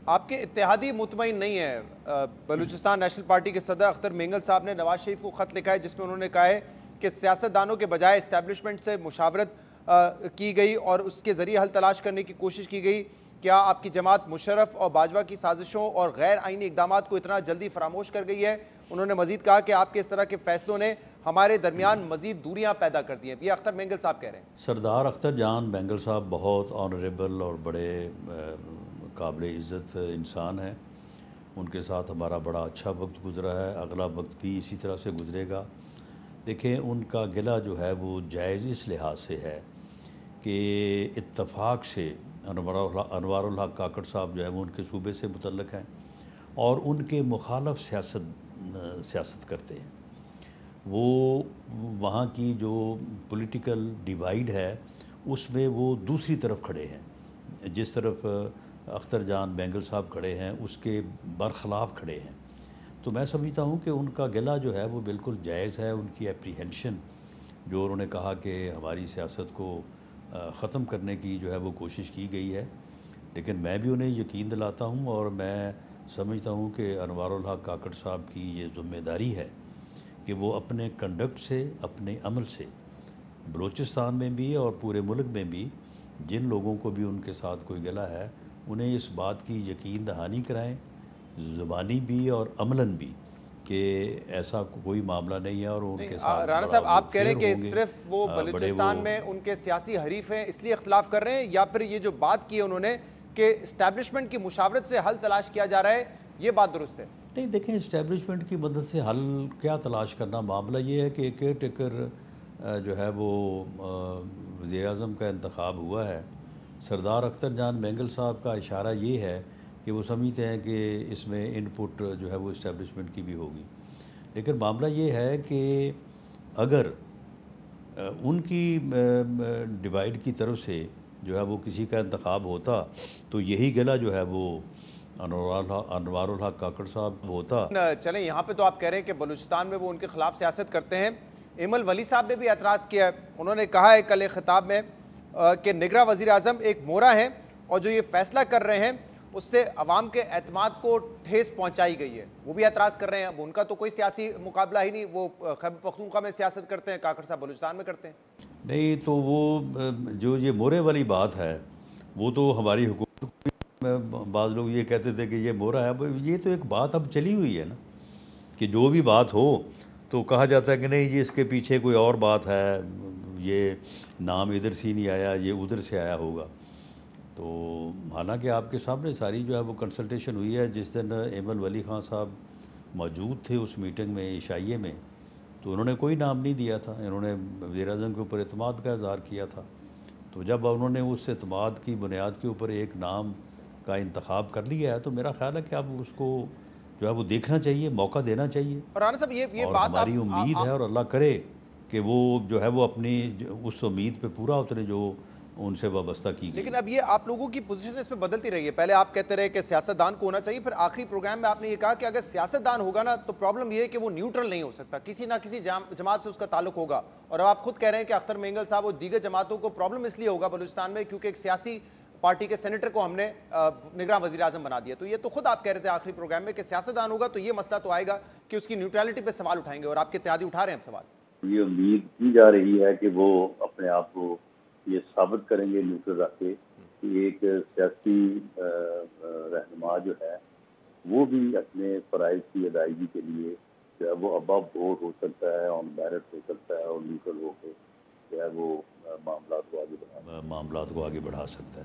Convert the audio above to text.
آپ کے اتحادی مطمئن نہیں ہیں؟ بلوچستان نیشنل پارٹی کے صدر اختر مینگل صاحب نے نواز شریف کو خط لکھا ہے جس میں انہوں نے کہا ہے کہ سیاستدانوں کے بجائے اسٹیبلشمنٹ سے مشاورت کی گئی اور اس کے ذریعے حل تلاش کرنے کی کوشش کی گئی۔ کیا آپ کی جماعت مشرف اور باجوہ کی سازشوں اور غیر آئینی اقدامات کو اتنا جلدی فراموش کر گئی ہے؟ انہوں نے مزید کہا کہ آپ کے اس طرح کے فیصلوں نے ہمارے درمیان مزید دوریاں پیدا کر دی ہیں۔ یہ اختر مینگل صاحب کہہ رہے ہیں۔ سردار اختر جان بینگل صاحب بہت آنریبل اور بڑے قابل عزت انسان ہیں۔ ان کے ساتھ ہمارا بڑا اچھا وقت گزرا ہے، اگلا وقت بھی اسی طرح سے گزرے گا۔ دیکھیں، ان کا گلہ جو ہے وہ جائز اس لحاظ سے ہے کہ اتفاق سے انوار الحق کاکڑ صاحب جو ہے وہ ان کے صوبے سے متعلق ہیں اور ان کے مخالف سیاست کرتے ہیں۔ وہ وہاں کی جو پولیٹیکل ڈیوائیڈ ہے اس میں وہ دوسری طرف کھڑے ہیں، جس طرف اختر جان بینگل صاحب کھڑے ہیں اس کے برخلاف کھڑے ہیں۔ تو میں سمجھتا ہوں کہ ان کا گلہ جو ہے وہ بالکل جائز ہے۔ ان کی اپریہنشن جو انہوں نے کہا کہ ہماری سیاست کو ختم کرنے کی جو ہے وہ کوشش کی گئی ہے، لیکن میں بھی انہیں یقین دلاتا ہوں اور میں سمجھتا ہوں کہ انوار الحق کاکڑ صاحب کی یہ ذمہ داری ہے کہ وہ اپنے کنڈکٹ سے، اپنے عمل سے بلوچستان میں بھی اور پورے ملک میں بھی جن لوگوں کو بھی ان کے ساتھ کوئی گلہ ہے انہیں اس بات کی یقین دہانی کرائیں، زبانی بھی اور عملاً بھی، کہ ایسا کوئی معاملہ نہیں ہے اور ان کے ساتھ رانا بڑا صاحب، وہ آپ کہہ رہے فیئر ہیں کہ ہوں گے، صرف وہ بڑے وہ بلوچستان میں ان کے سیاسی حریف ہیں اس لیے اختلاف کر رہے ہیں، یا پھر یہ جو بات کی ہے انہوں نے کہ اسٹیبلشمنٹ کی مشاورت سے حل تلاش کیا جا رہا ہے، یہ بات درست ہے؟ نہیں، دیکھیں، اسٹیبلشمنٹ کی مدد سے حل کیا تلاش کرنا، معاملہ یہ ہے کہ کیئر ٹیکر جو ہے وہ وزیر اعظم کا انتخاب ہوا ہے۔ سردار اختر جان بینگل صاحب کا اشارہ یہ ہے کہ وہ سمجھتے ہیں کہ اس میں ان پٹ جو ہے وہ اسٹیبلشمنٹ کی بھی ہوگی، لیکن معاملہ یہ ہے کہ اگر ان کی ڈیوائیڈ کی طرف سے جو ہے وہ کسی کا انتخاب ہوتا تو یہی گلہ جو ہے وہ انوار الحق کاکڑ صاحب ہوتا۔ چلیں، یہاں پہ تو آپ کہہ رہے ہیں کہ بلوچستان میں وہ ان کے خلاف سیاست کرتے ہیں۔ ایمل ولی صاحب نے بھی اعتراض کیا ہے، انہوں نے کہا ہے کل ایک خطاب میں کہ نگراں وزیر اعظم ایک مورا ہیں اور جو یہ فیصلہ کر رہے ہیں اس سے عوام کے اعتماد کو ٹھیس پہنچائی گئی ہے۔ وہ بھی اعتراض کر رہے ہیں، اب ان کا تو کوئی سیاسی مقابلہ ہی نہیں، وہ خیبر پختونخوا میں سیاست کرتے ہیں، کاکڑ صاحب بلوچستان میں کرتے ہیں۔ نہیں تو وہ جو یہ مورے والی بات ہے وہ تو ہماری حکومت کو، بعض لوگ یہ کہتے تھے کہ یہ مورا ہے، یہ تو ایک بات اب چلی ہوئی ہے نا، کہ جو بھی بات ہو تو کہا جاتا ہے کہ نہیں جی اس کے پیچھے کوئی اور بات ہے، یہ نام ادھر سے نہیں آیا، یہ ادھر سے آیا ہوگا۔ تو حالانکہ آپ کے سامنے ساری جو ہے وہ کنسلٹیشن ہوئی ہے۔ جس دن ایمل ولی خان صاحب موجود تھے اس میٹنگ میں عشائیے میں، تو انہوں نے کوئی نام نہیں دیا تھا، انہوں نے وزیر اعظم کے اوپر اعتماد کا اظہار کیا تھا۔ تو جب انہوں نے اس اعتماد کی بنیاد کے اوپر ایک نام کا انتخاب کر لیا ہے تو میرا خیال ہے کہ اب اس کو جو ہے وہ دیکھنا چاہیے، موقع دینا چاہیے، اور رانا صاحب یہ اور بات ہماری امید ہے اور اللہ کرے کہ وہ جو ہے وہ اپنی اس امید پہ پورا اترے جو ان سے وابستہ کی گئی۔ لیکن اب یہ آپ لوگوں کی پوزیشن اس میں بدلتی رہی ہے، پہلے آپ کہتے رہے کہ سیاستدان کو ہونا چاہیے، پھر آخری پروگرام میں آپ نے یہ کہا کہ اگر سیاستدان ہوگا نا تو پرابلم یہ ہے کہ وہ نیوٹرل نہیں ہو سکتا، کسی نہ کسی جماعت سے اس کا تعلق ہوگا، اور اب آپ خود کہہ رہے ہیں کہ اختر مینگل صاحب اور دیگر جماعتوں کو پرابلم اس لیے ہوگا بلوچستان میں کیونکہ ایک سیاسی پارٹی کے سینیٹر کو ہم نے نگراں وزیر اعظم بنا دیا۔ تو یہ تو خود آپ کہہ رہے تھے آخری پروگرام میں کہ سیاستدان ہوگا تو یہ مسئلہ تو آئے گا کہ اس کی نیوٹرلٹی پہ سوال اٹھائیں گے، اور آپ کے اتحادی اٹھا رہے ہیں سوال۔ یہ امید کی جا رہی ہے کہ وہ اپنے آپ کو یہ ثابت کریں گے نیوٹرل رکھ کے کہ ایک سیاسی رہنما جو ہے وہ بھی اپنے فرائض کی ادائیگی کے لیے جو ہے وہ ابو بورڈ ہو سکتا ہے، آن میرٹ ہو سکتا ہے، اور نیوٹرل ہو کے جو ہے وہ معاملات کو آگے بڑھا سکتا ہے۔